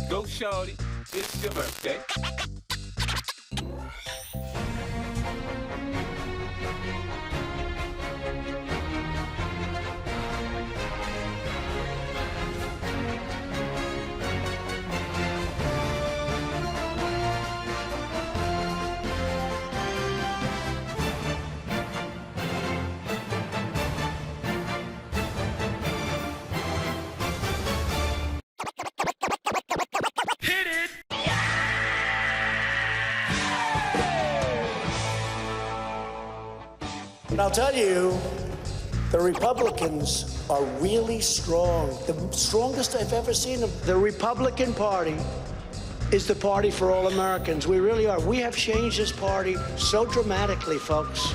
Go, shorty, it's your birthday. And I'll tell you, the Republicans are really strong, the strongest I've ever seen them. The Republican Party is the party for all Americans. We really are. We have changed this party so dramatically, folks.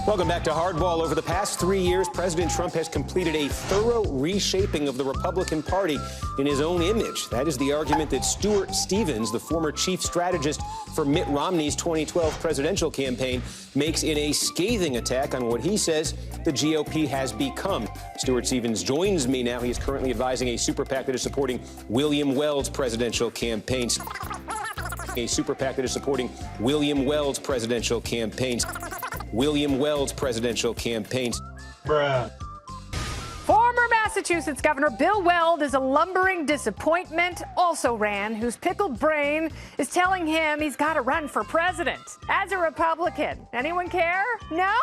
Welcome back to Hardball. Over the past 3 years, President Trump has completed a thorough reshaping of the Republican Party in his own image. That is the argument that Stuart, the former chief strategist for Mitt Romney's 2012 presidential campaign, makes in a scathing attack on what he says the GOP has become. Stuart joins me now. He is currently advising a super PAC that is supporting William Weld's presidential campaign. A super PAC that is supporting William Weld's presidential campaigns. William Weld's presidential campaigns. Bruh. Former Massachusetts Governor Bill Weld is a lumbering disappointment. Also ran, whose pickled brain is telling him he's got to run for president. As a Republican, anyone care? No?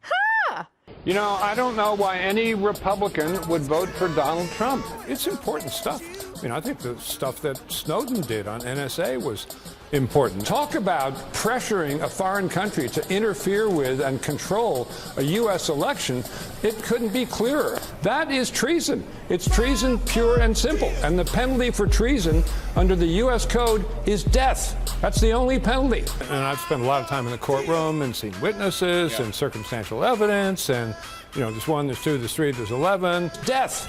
Huh. You know, I don't know why any Republican would vote for Donald Trump. It's important stuff. I think the stuff that Snowden did on NSA was important. Talk about pressuring a foreign country to interfere with and control a U.S. election. It couldn't be clearer. That is treason. It's treason, pure and simple. And the penalty for treason under the U.S. Code is death. That's the only penalty. And I've spent a lot of time in the courtroom and seen witnesses and circumstantial evidence and, there's 1, there's 2, there's 3, there's 11. Death.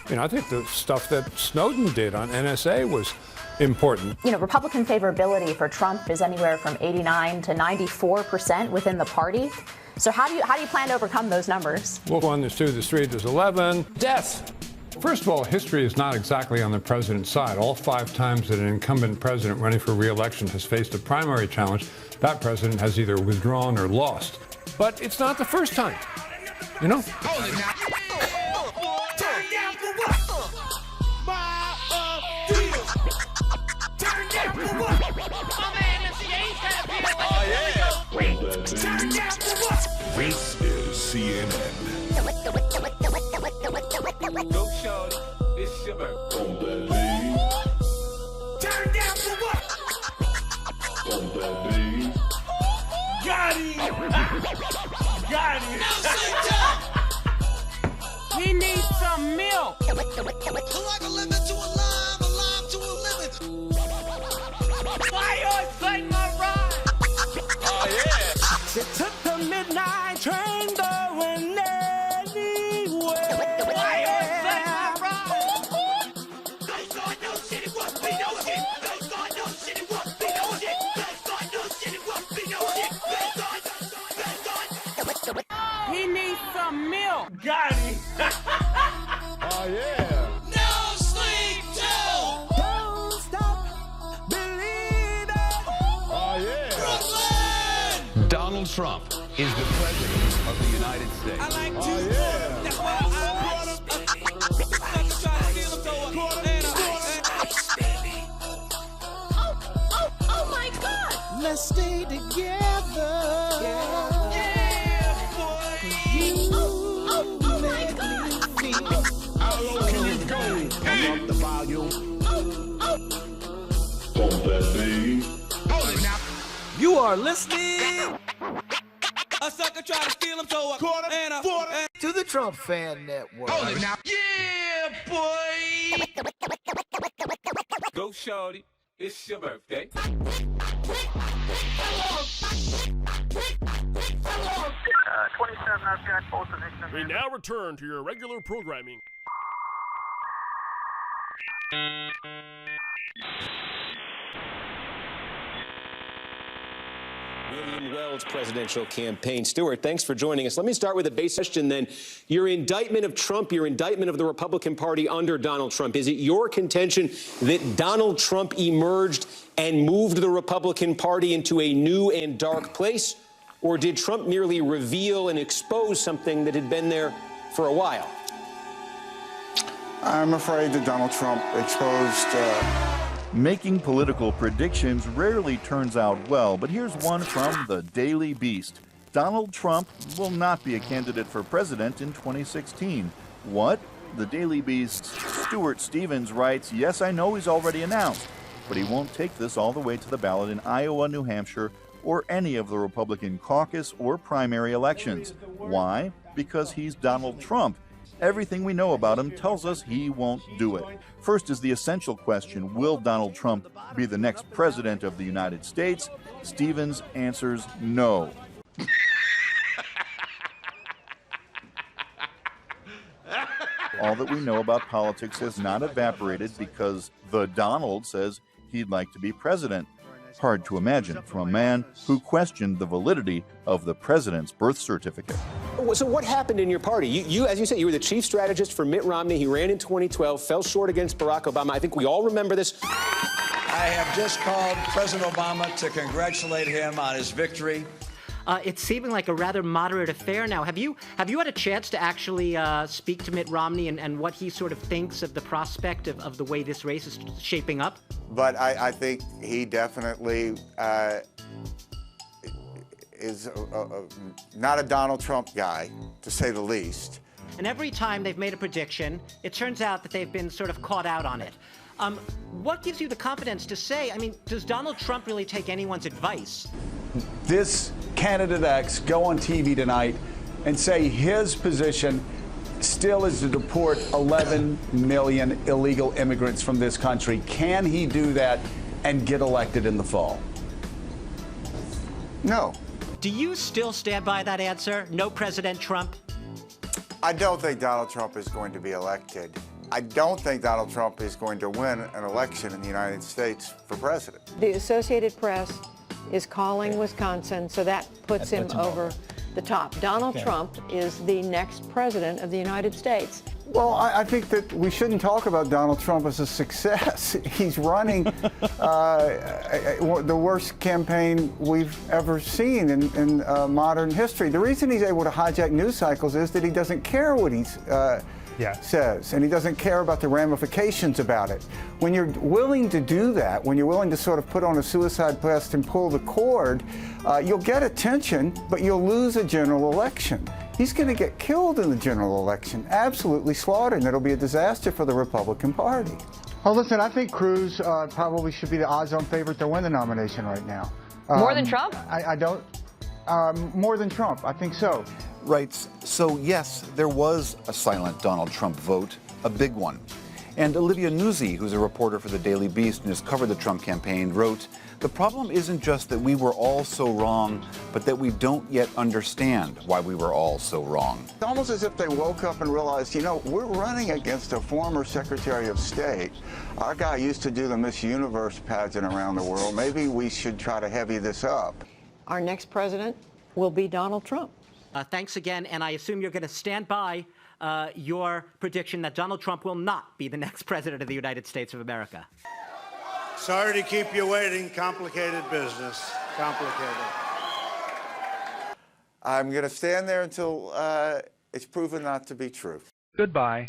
I think the stuff that Snowden did on NSA was important. Republican favorability for Trump is anywhere from 89 to 94% within the party. So how do you plan to overcome those numbers? Well, 1, there's 2, there's 3, there's 11. Death. First of all, history is not exactly on the president's side. All 5 times that an incumbent president running for re-election has faced a primary challenge, that president has either withdrawn or lost. But it's not the first time. This is CNN. Go, shorty, it's your birthday. Turn down for what? Got him! Got him! He needs some milk. Like a lemon to a lime, a lime to a lemon. Why you sing my rhyme? Oh, yeah. It took the midnight train going anywhere. Why you sing my rhyme? Those God knows shit, it was be no shit. Those God knows shit, it was be no shit. Those God knows shit, it was be no shit. Those God. He needs some milk. Got him. Oh, yeah. No sleep till. Don't stop believing. Oh, yeah. Brooklyn. Donald Trump is the president of the United States. I like to. Oh, yeah. That's why I brought him. Oh my God. Let's stay together. Yeah, boy. Oh my God. How low can you go? Turn up the volume. Hold it now. You are listening. A sucker try to steal him, so I caught him and I to the Trump Fan Network. Hold it now. Yeah, boy. Go, shorty. It's your birthday. 27, I've got both positions. We now return to your regular programming. William Weld's presidential campaign. Stuart, thanks for joining us. Let me start with a basic question then. Your indictment of Trump, your indictment of the Republican Party under Donald Trump, is it your contention that Donald Trump emerged and moved the Republican Party into a new and dark place? Or did Trump merely reveal and expose something that had been there for a while? I'm afraid that Donald Trump exposed... Making political predictions rarely turns out well, but here's one from the Daily Beast. Donald Trump will not be a candidate for president in 2016. What? The Daily Beast's Stuart Stevens writes, yes, I know he's already announced, but he won't take this all the way to the ballot in Iowa, New Hampshire, or any of the Republican caucus or primary elections. Why? Because he's Donald Trump. Everything we know about him tells us he won't do it. First is the essential question, will Donald Trump be the next president of the United States? Stevens answers no. All that we know about politics has not evaporated because the Donald says he'd like to be president. Hard to imagine from a man who questioned the validity of the president's birth certificate. So what happened in your party? You, as you said, you were the chief strategist for Mitt Romney. He ran in 2012, fell short against Barack Obama. I think we all remember this. I have just called President Obama to congratulate him on his victory. It's seeming like a rather moderate affair now. Have you had a chance to actually speak to Mitt Romney and what he sort of thinks of the prospect of the way this race is shaping up? But I think he definitely is not a Donald Trump guy, to say the least. And every time they've made a prediction, it turns out that they've been sort of caught out on it. What gives you the confidence to say, I mean, does Donald Trump really take anyone's advice? This candidate X go on TV tonight and say his position still is to deport 11 million illegal immigrants from this country. Can he do that and get elected in the fall? No. Do you still stand by that answer? No President Trump? I don't think Donald Trump is going to be elected. I don't think Donald Trump is going to win an election in the United States for president. The Associated Press is calling Wisconsin, so that puts him over the top. Donald Trump is the next president of the United States. Well, I think that we shouldn't talk about Donald Trump as a success. He's running the worst campaign we've ever seen in modern history. The reason he's able to hijack news cycles is that he doesn't care what he says, and he doesn't care about the ramifications about it. When you're willing to do that, when you're willing to sort of put on a suicide vest and pull the cord, you'll get attention, but you'll lose a general election. He's going to get killed in the general election, absolutely slaughtered, and it'll be a disaster for the Republican Party. Oh, listen, I think Cruz probably should be the odds-on favorite to win the nomination right now. More than Trump? I don't. More than Trump, I think so. Right. So, yes, there was a silent Donald Trump vote, a big one. And Olivia Nuzzi, who's a reporter for the Daily Beast and has covered the Trump campaign, wrote, the problem isn't just that we were all so wrong, but that we don't yet understand why we were all so wrong. It's almost as if they woke up and realized, you know, we're running against a former Secretary of State. Our guy used to do the Miss Universe pageant around the world. Maybe we should try to heavy this up. Our next president will be Donald Trump. Thanks again, and I assume you're going to stand by your prediction that Donald Trump will not be the next president of the United States of America. Sorry to keep you waiting. Complicated business. Complicated. I'm going to stand there until it's proven not to be true. Goodbye.